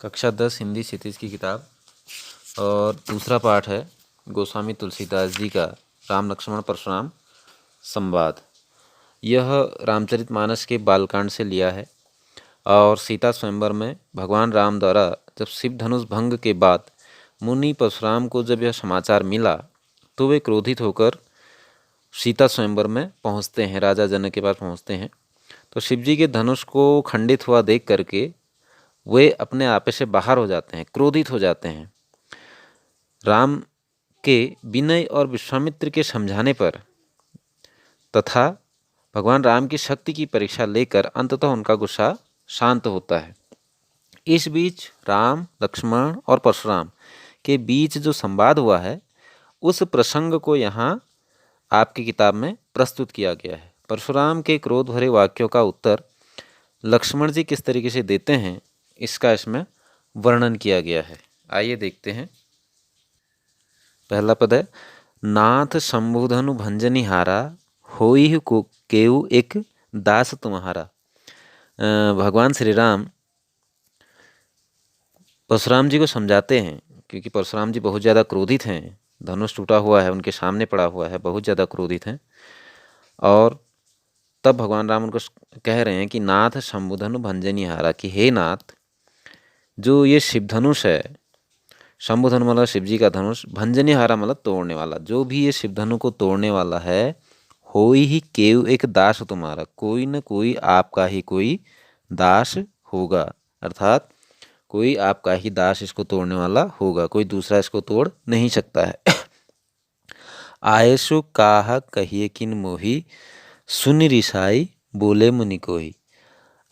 कक्षा 10 हिंदी क्षितिज की किताब और दूसरा पाठ है गोस्वामी तुलसीदास जी का राम लक्ष्मण परशुराम संवाद। यह रामचरितमानस के बालकांड से लिया है और सीता स्वयंवर में भगवान राम द्वारा जब शिव धनुष भंग के बाद मुनि परशुराम को जब यह समाचार मिला तो वे क्रोधित होकर सीता स्वयंवर में पहुंचते हैं, राजा जनक के पास पहुंचते हैं। तो शिव जी के धनुष को खंडित हुआ देख करके वे अपने आपे से बाहर हो जाते हैं, क्रोधित हो जाते हैं। राम के विनय और विश्वामित्र के समझाने पर तथा भगवान राम की शक्ति की परीक्षा लेकर अंततः उनका गुस्सा शांत होता है। इस बीच राम, लक्ष्मण और परशुराम के बीच जो संवाद हुआ है उस प्रसंग को यहाँ आपकी किताब में प्रस्तुत किया गया है। परशुराम के क्रोध भरे वाक्यों का उत्तर लक्ष्मण जी किस तरीके से देते हैं इसका इसमें वर्णन किया गया है। आइए देखते हैं। पहला पद है, नाथ शंभुधनु भंजनिहारा होई को केउ एक दास तुम्हारा। भगवान श्री राम परशुराम जी को समझाते हैं क्योंकि परशुराम जी बहुत ज़्यादा क्रोधित हैं। धनुष टूटा हुआ है, उनके सामने पड़ा हुआ है, बहुत ज़्यादा क्रोधित हैं। और तब भगवान राम उनको कह रहे हैं कि नाथ शंभुधनु भंजनिहारा, कि हे नाथ, जो ये शिव धनुष है, शंभुधनु मतलब शिव जी का धनुष, भंजनिहारा मतलब तोड़ने वाला, जो भी ये शिव धनु को तोड़ने वाला है, होई ही केव एक दास तुम्हारा, कोई न कोई आपका ही कोई दास होगा, अर्थात कोई आपका ही दास इसको तोड़ने वाला होगा, कोई दूसरा इसको तोड़ नहीं सकता है। आयसु काह कहिए किन मोही, सुन रिसाई बोले मुनि कोई।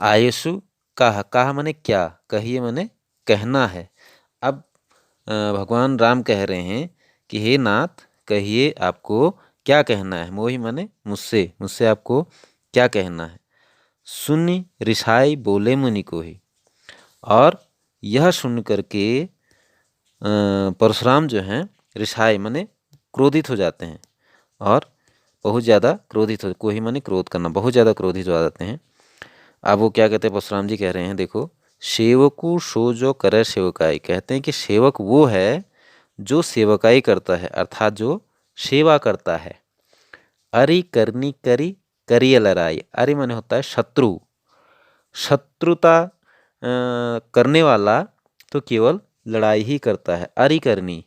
आयसु काह, काह माने क्या, कहिए माने कहना है। अब भगवान राम कह रहे हैं कि हे नाथ, कहिए आपको क्या कहना है। मोही माने मुझसे, मुझसे आपको क्या कहना है। सुन रिसाई बोले मुनि कोई, और यह सुन करके परशुराम जो हैं रिसाई माने क्रोधित हो जाते हैं और बहुत ज़्यादा क्रोधित हो, कोई माने क्रोध करना, बहुत ज़्यादा क्रोधित हो जाते हैं। अब वो क्या कहते हैं, परशुराम जी कह रहे हैं, देखो, सेवकु सो जो करे सेवकाई, कहते हैं कि सेवक वो है जो सेवकाई करता है, अर्थात जो सेवा करता है। अरि करनी करी करिय लड़ाई, अरि माने होता है शत्रु, शत्रुता करने वाला तो केवल लड़ाई ही करता है। अरि करनी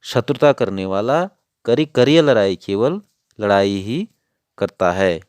शत्रुता करने वाला, करी करिय लड़ाई केवल लड़ाई ही करता है।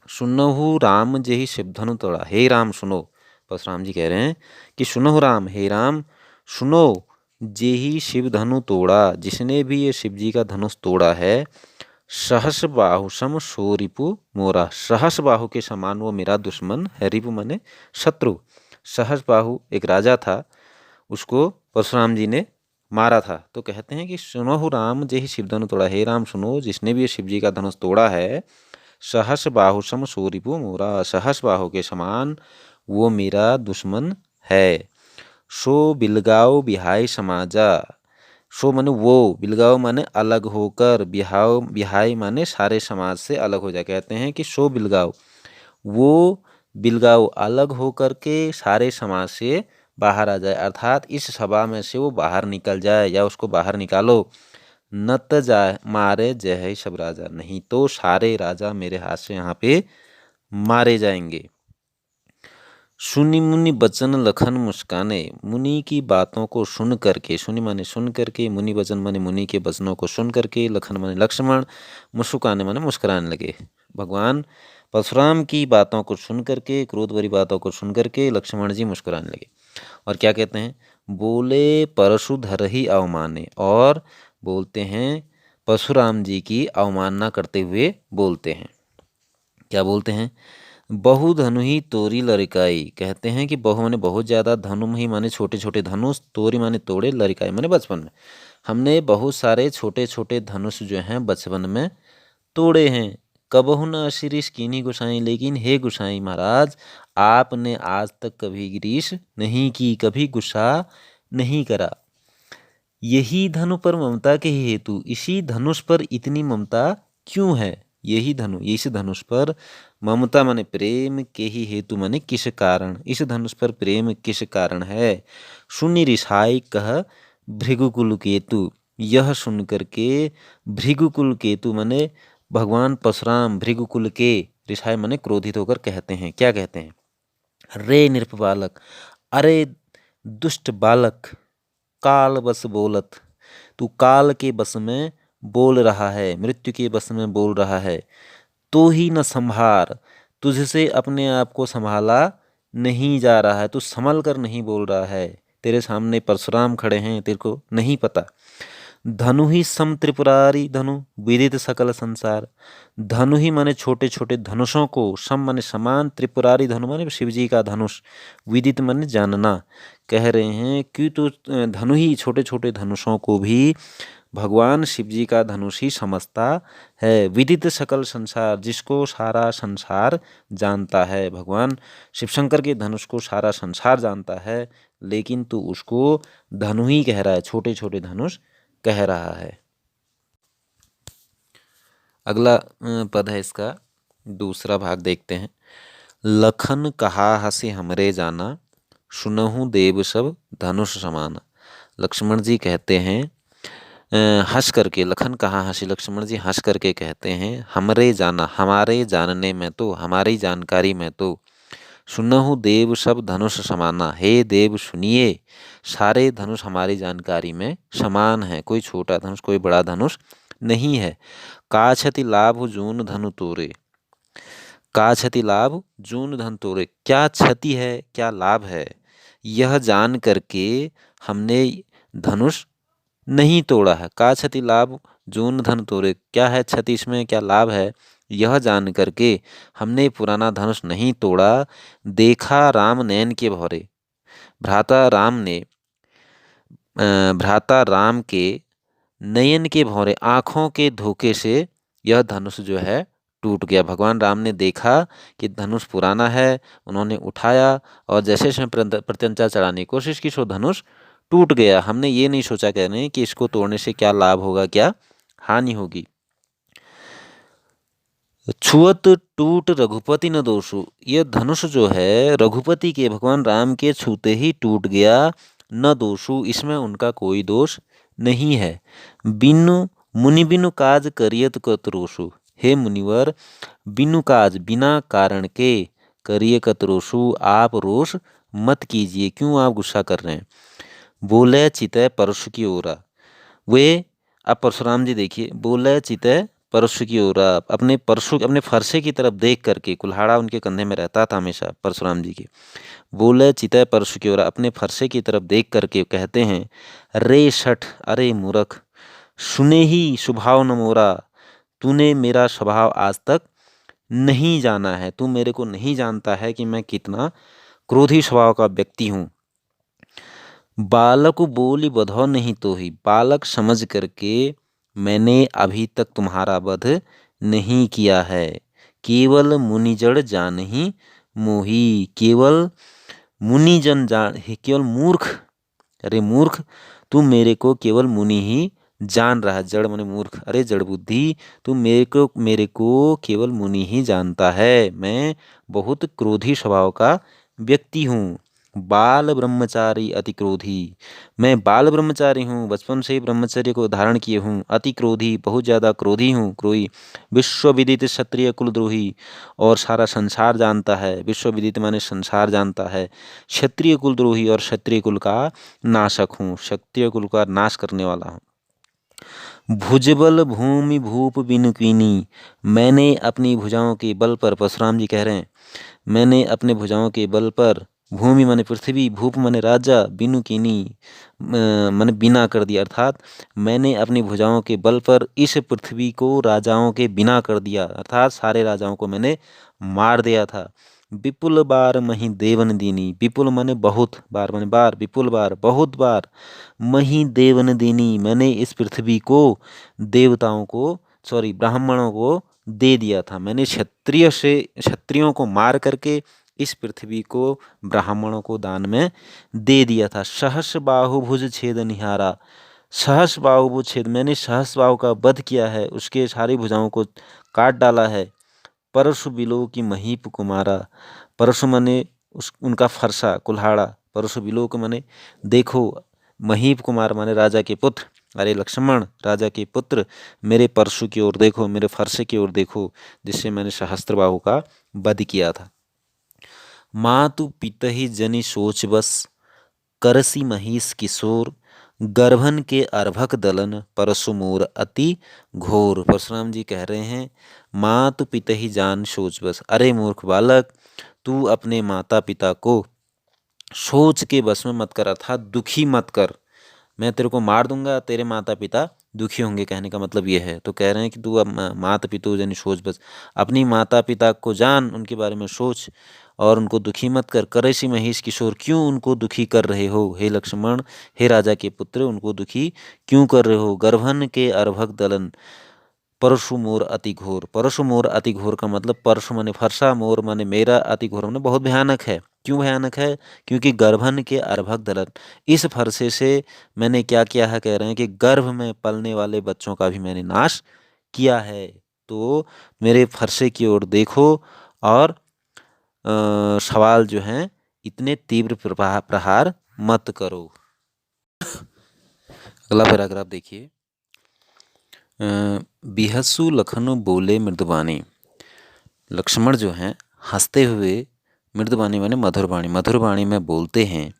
सुनहु राम जेहि शिव धनु तोड़ा, हे राम सुनो, परशुराम जी कह रहे हैं कि सुनहु राम, हे राम सुनो, जेहि शिव धनु तोड़ा, जिसने भी ये शिव जी का धनुष तोड़ा है, सहस बाहु सम सो रिपु मोरा, सहस बाहु के समान वो मेरा दुश्मन है। रिपु माने शत्रु। सहस बाहु एक राजा था, उसको परशुराम जी ने मारा था। तो कहते हैं कि सुनहु राम जेहि शिव धनु तोड़ा, हे राम सुनो, जिसने भी ये शिव जी का धनुष तोड़ा है, सहस बाहु सम सो रिपु मोरा, सहस बाहु के समान वो मेरा दुश्मन है। सो बिलगाओ बिहाई समाजा, सो माने वो, बिलगाओ माने अलग होकर, बिहाओ बिहाई माने सारे समाज से अलग हो जाए। कहते हैं कि सो बिलगाओ, वो बिलगाओ अलग होकर के सारे समाज से बाहर आ जाए, अर्थात इस सभा में से वो बाहर निकल जाए या उसको बाहर निकालो। नत जाए मारे जय सब राजा, नहीं तो सारे राजा मेरे हाथ से यहाँ पे मारे जाएंगे। सुनि मुनि बचन लखन मुस्काने, मुनि की बातों को सुन करके, सुनि माने सुन करके, मुनि वचन माने मुनि के वचनों को सुन करके, लखन माने लक्ष्मण, मुस्काने माने मुस्कुराने लगे। भगवान परशुराम की बातों को सुन करके, क्रोध भरी बातों को सुन करके लक्ष्मण जी मुस्कुराने लगे। और क्या कहते हैं, बोले परशुधर ही अवमाने, और बोलते हैं परशुराम जी की अवमानना करते हुए बोलते हैं। क्या बोलते हैं, बहु धनु ही तोरी लरिकाई, कहते हैं कि बहु माने बहुत ज़्यादा, धनु ही माने छोटे छोटे धनुष, तोरी माने तोड़े, लरिकाई माने बचपन में हमने बहुत सारे छोटे छोटे धनुष जो हैं बचपन में तोड़े हैं। कबहु न अशिरीष कीन्ही गुसाई, लेकिन हे गुसाई महाराज, आपने आज तक कभी गिरीश नहीं की, कभी गुस्सा नहीं करा। यही धनु पर ममता के हेतु, इसी धनुष पर इतनी ममता क्यों है, यही धनु, इस धनुष पर ममता माने प्रेम के ही हेतु माने किस कारण, इस धनुष पर प्रेम किस कारण है। सुनि रिसाई कह भृगुकुल केतु, यह सुन करके भृगुकुल केतु माने भगवान परशुराम भृगुकुल के, रिसाई माने क्रोधित होकर कहते हैं, क्या कहते हैं, रे नृप बालक, अरे दुष्ट बालक, काल बस बोलत, तू काल के बस में बोल रहा है, मृत्यु के बस में बोल रहा है। तो ही न संभार, तुझसे अपने आप को संभाला नहीं जा रहा है, तू संभल कर नहीं बोल रहा है, तेरे सामने परशुराम खड़े हैं, तेरे को नहीं पता। धनु ही सम त्रिपुरारी धनु विदित सकल संसार, धनु ही माने छोटे छोटे धनुषों को, सम माने समान, त्रिपुरारी धनु माने शिव जी का धनुष, विदित माने जानना। कह रहे हैं कि तो धनु ही छोटे छोटे धनुषों को भी भगवान शिव जी का धनुष ही समझता है। विदित सकल संसार, जिसको सारा संसार जानता है, भगवान शिव शंकर के धनुष को सारा संसार जानता है, लेकिन तू उसको धनु ही कह रहा है, छोटे छोटे धनुष कह रहा है। अगला पद है इसका दूसरा भाग देखते हैं। लखन कहा हसे हमरे जाना, सुनहु देव सब धनुष समाना। लक्ष्मण जी कहते हैं हंस करके, लखन कहा हंसी, लक्ष्मण जी हंस करके कहते हैं, हमरे जाना, हमारे जानने में तो, हमारी जानकारी में तो, सुनहु देव सब धनुष समाना, हे देव सुनिए, सारे धनुष हमारी जानकारी में समान है, कोई छोटा धनुष कोई बड़ा धनुष नहीं है। का क्षति लाभ जून धनु तोरे, का क्षति लाभ जून धन तोरे, क्या क्षति है क्या लाभ है, यह जान करके हमने धनुष नहीं तोड़ा है। का क्षति लाभ जून धन तोरे, क्या है क्षति इसमें, क्या लाभ है, यह जान करके हमने पुराना धनुष नहीं तोड़ा। देखा राम नैन के भौरे, भ्राता राम ने, भ्राता राम के नयन के भौरे, आँखों के धोखे से यह धनुष जो है टूट गया। भगवान राम ने देखा कि धनुष पुराना है, उन्होंने उठाया और जैसे इसमें प्रत्यंचा चढ़ाने की कोशिश की, सो धनुष टूट गया। हमने ये नहीं सोचा कह रहे हैं कि इसको तोड़ने से क्या लाभ होगा क्या हानि होगी। छुअत टूट रघुपति न दोषु, यह धनुष जो है रघुपति के, भगवान राम के छूते ही टूट गया। न दोषु, इसमें उनका कोई दोष नहीं है। बिनु मुनि बिनु काज करियत कतरोषु, हे मुनिवर बिनु काज, बिना कारण के, करिए कतरोषु, आप रोष मत कीजिए, क्यों आप गुस्सा कर रहे हैं। बोले चितय परशु की ओरा, वे अब परशुराम जी देखिए, बोले चितय परशु की ओर, अपने परशु अपने फरसे की तरफ देख करके, कुल्हाड़ा उनके कंधे में रहता था हमेशा परशुराम जी के, बोले चितय परशु की ओर, अपने फरसे की तरफ देख करके कहते हैं, रे शठ, अरे मूर्ख, सुने ही स्वभाव न मोरा, तूने मेरा स्वभाव आज तक नहीं जाना है, तू मेरे को नहीं जानता है कि मैं कितना क्रोधी स्वभाव का व्यक्ति हूँ। बालक बोली बधौ नहीं तो ही, बालक समझ करके मैंने अभी तक तुम्हारा वध नहीं किया है। केवल मुनिजन जान ही मोही, केवल मुनिजन जान, केवल मूर्ख, अरे मूर्ख, तू मेरे को केवल मुनि ही जान रहा है। जड़ माने मूर्ख, अरे जड़ बुद्धि, तू मेरे को केवल मुनि ही जानता है, मैं बहुत क्रोधी स्वभाव का व्यक्ति हूँ। बाल ब्रह्मचारी अति क्रोधी, मैं बाल ब्रह्मचारी हूँ, बचपन से ही ब्रह्मचर्य को धारण किए हूँ। अति क्रोधी, बहुत ज़्यादा क्रोधी हूँ, क्रोधी। विश्व विदित क्षत्रिय कुलद्रोही, और सारा संसार जानता है, विश्व विदित माने संसार जानता है। क्षत्रिय कुलद्रोही, और क्षत्रिय कुल का नाशक हूँ, क्षत्रिय कुल का नाश करने वाला हूँ। भुजबल भूमि भूप बिनु कीनी, मैंने अपनी भुजाओं के बल पर, परशुराम जी कह रहे हैं, मैंने अपने भुजाओं के बल पर, भूमि माने पृथ्वी, भूप माने राजा, बिनु कीनी माने बिना कर दिया, अर्थात मैंने अपनी भुजाओं के बल पर इस पृथ्वी को राजाओं के बिना कर दिया, अर्थात सारे राजाओं को मैंने मार दिया था। विपुल बार मही देवन दीनी, विपुल माने बहुत, बार माने बार, विपुल बार बहुत बार, मही देवन दीनी, मैंने इस पृथ्वी को देवताओं को, सॉरी ब्राह्मणों को दे दिया था। मैंने क्षत्रियों को मार करके इस पृथ्वी को ब्राह्मणों को दान में दे दिया था। सहस बाहुभुज छेद निहारा, सहस बाहु छेद, मैंने सहस बाहु का वध किया है, उसके सारी भुजाओं को काट डाला है। परशु बिलो की महीप कुमारा, परशु मने उनका फरसा कुल्हाड़ा, परशु बिलो को मने देखो, महीप कुमार माने राजा के पुत्र, अरे लक्ष्मण राजा के पुत्र मेरे परशु की ओर देखो, मेरे फरसे की ओर देखो, जिससे मैंने सहस्त्र बाहु का वध किया था। मातु पितहि जनि सोच बस, करसी महिष किशोर, गर्भन के अर्भक दलन, परशु मोर अति घोर। परशुराम जी कह रहे हैं, मातु पितहि जान सोच बस, अरे मूर्ख बालक, तू अपने माता पिता को सोच के बस में मत कर, अर्थात दुखी मत कर, मैं तेरे को मार दूंगा, तेरे माता पिता दुखी होंगे, कहने का मतलब ये है। तो कह रहे हैं कि तू अब माता पिता यानी सोच बस, अपनी माता पिता को जान, उनके बारे में सोच और उनको दुखी मत कर। करैसी महेश किशोर, क्यों उनको दुखी कर रहे हो हे लक्ष्मण, हे राजा के पुत्र, उनको दुखी क्यों कर रहे हो। गर्भन के अर्भक दलन, परशु मोर अति घोर, परशु मोर अति घोर का मतलब परशु माने फरसा, मोर माने मेरा, अति घोर माने बहुत भयानक है। क्यों भयानक है, क्योंकि गर्भन के अर्भक दलन, इस फरसे से मैंने क्या किया है, कह रहे हैं कि गर्भ में पलने वाले बच्चों का भी मैंने नाश किया है। तो मेरे फरसे की ओर देखो और सवाल जो हैं इतने तीव्र प्रहार मत करो। अगला पैराग्राफ देखिए। बिहसु लखनु बोले मृदुबानी, लक्ष्मण जो हैं हंसते हुए, मृदुबानी माने मधुरवाणी, मधुरवाणी में बोलते हैं।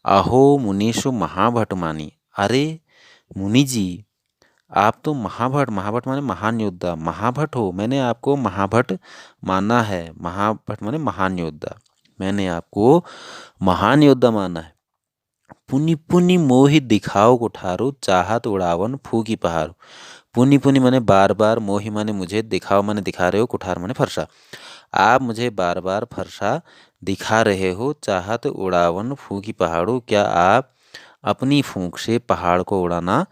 अहो मुनीषु महाभट मानी, अरे मुनि जी आप तो महाभट, महाभट माने महान योद्धा, महाभट हो, मैंने आपको महाभट माना है, महाभट माने महान योद्धा, मैंने आपको महान योद्धा माना है। पुनि पुनि मोहि दिखाओ कुठारो, चाहत उड़ावन फूकी पहारो, पुनि पुनि माने बार बार, मोहि माने मुझे, दिखाओ माने दिखा रहे हो, कुठार माने फरसा, आप मुझे बार बार फरसा दिखा रहे हो, चाहत उड़ावन फूकी पहाड़ो, क्या आप अपनी फूंक से पहाड़ को उड़ाना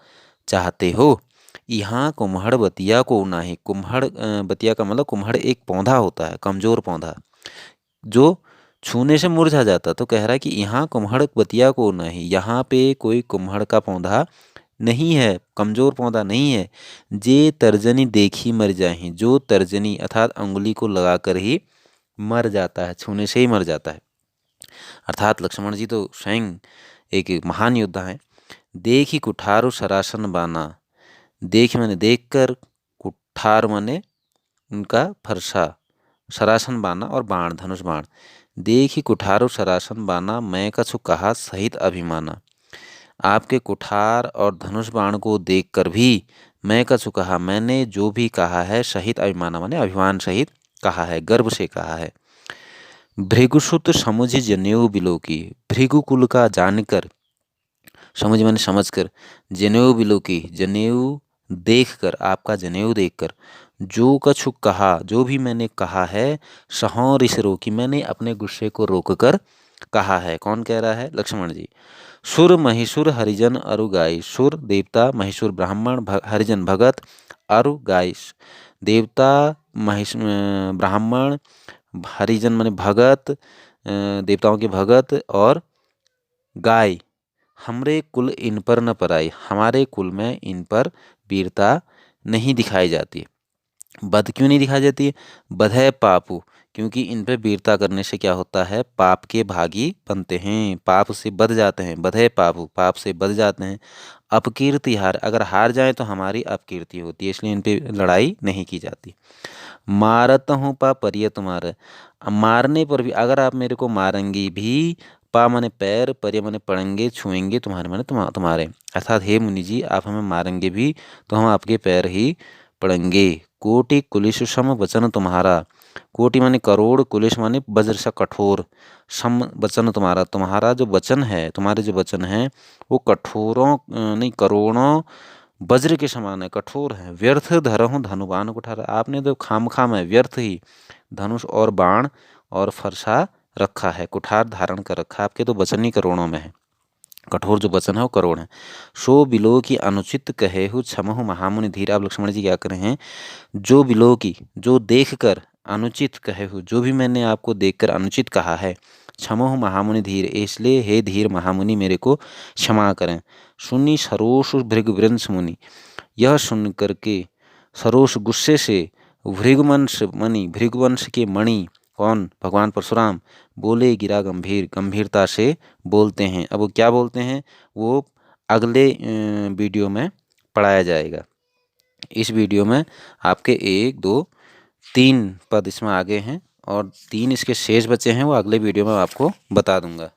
चाहते हो। यहाँ कुम्हड़ बतिया को नाही, कुम्हड़ बतिया का मतलब कुम्हड़ एक पौधा होता है, कमजोर पौधा जो छूने से मुरझा जाता, तो कह रहा है कि यहाँ कुम्हड़ बतिया को नहीं, यहाँ पे कोई कुम्हड़ का पौधा नहीं है, कमजोर पौधा नहीं है। जे तर्जनी देखी मर जाही, जो तर्जनी अर्थात अंगुली को लगाकर ही मर जाता है, छूने से ही मर जाता है। अर्थात लक्ष्मण जी तो स्वयं एक महान योद्धा हैं। देखी कुठारो सरासन बाना, देख मैंने देख कर, कुठार माने उनका फरसा, सरासन बाना और बाण धनुष बाण, देखी कुठारो सरासन बाना, मैं कछु कहा सहित अभिमाना, आपके कुठार और धनुष बाण को देखकर भी मैं कछु कहा, मैंने जो भी कहा है, सहित अभिमाना माने अभिमान सहित कहा है, गर्व से कहा है। भृगुसुत समुझ जनेऊ बिलो की, भृगु कुल का जानकर, समझ मैंने समझ कर, जनेऊ बिलो की जनेऊ देख कर, आपका जनेऊ देख कर, जो कछु कहा जो भी मैंने कहा है, सहों रिस रोकी, मैंने अपने गुस्से को रोक कर कहा है। कौन कह रहा है, लक्ष्मण जी। सुर महिषुर हरिजन अरु गाय, सुर देवता, महिषुर ब्राह्मण, हरिजन भगत, अरु गाय देवता, महिष ब्राह्मण, हरिजन माने भगत, देवताओं के भगत, और गाय, हमरे कुल इन पर न पराई, हमारे कुल में इन पर वीरता नहीं दिखाई जाती। बद क्यों नहीं दिखाई जाती है, बधय पापु, क्योंकि इन पर वीरता करने से क्या होता है, पाप के भागी बनते हैं, पाप से बध जाते हैं, बधय पापु, पाप से बध जाते हैं। अपकीर्ति हार, अगर हार जाए तो हमारी अपकीर्ति होती है, इसलिए इन पर लड़ाई नहीं की जाती। मारत हूँ पा परिय तुम्हारे, मारने पर भी, अगर आप मेरे को मारेंगी भी, पा माने पैर, परिय माने पड़ेंगे, छुएंगे, तुम्हारे माने तुम्हारे, अर्थात हे मुनि जी आप हमें मारेंगे भी तो हम आपके पैर ही पड़ेंगे। कोटि कुलिश सम वचन तुम्हारा, कोटि माने करोड़, कुलिश माने वज्र सा कठोर, सम वचन तुम्हारा, तुम्हारा जो वचन है, तुम्हारे जो वचन हैं वो कठोरों नहीं करोड़ों वज्र के समान है, कठोर है। व्यर्थ धरहूँ धनुबान कुठार, आपने तो खामखा में व्यर्थ ही धनुष और बाण और फरसा रखा है, कुठार धारण कर रखा है, आपके तो वचन ही करोड़ों में है, कठोर जो वचन है वो करोड़ है। सो बिलो की अनुचित कहेहु क्षमहु महामुनि धीर, आप लक्ष्मण जी क्या कर रहे हैं, जो बिलो की, जो देख कर, अनुचित कहेहु, जो भी मैंने आपको देखकर अनुचित कहा है, क्षमोह महामुनि धीर, इसलिए हे धीर महामुनि मेरे को क्षमा करें। सुनी सरोष भृगवंश मुनि, यह सुन करके सरोष गुस्से से भृगवंश के मणि कौन, भगवान परशुराम, बोले गिरा गंभीर, गंभीरता से बोलते हैं। अब वो क्या बोलते हैं वो अगले वीडियो में पढ़ाया जाएगा। इस वीडियो में आपके 1, 2, 3 पद इसमें आगे हैं और 3 इसके शेष बचे हैं, वो अगले वीडियो में आपको बता दूंगा।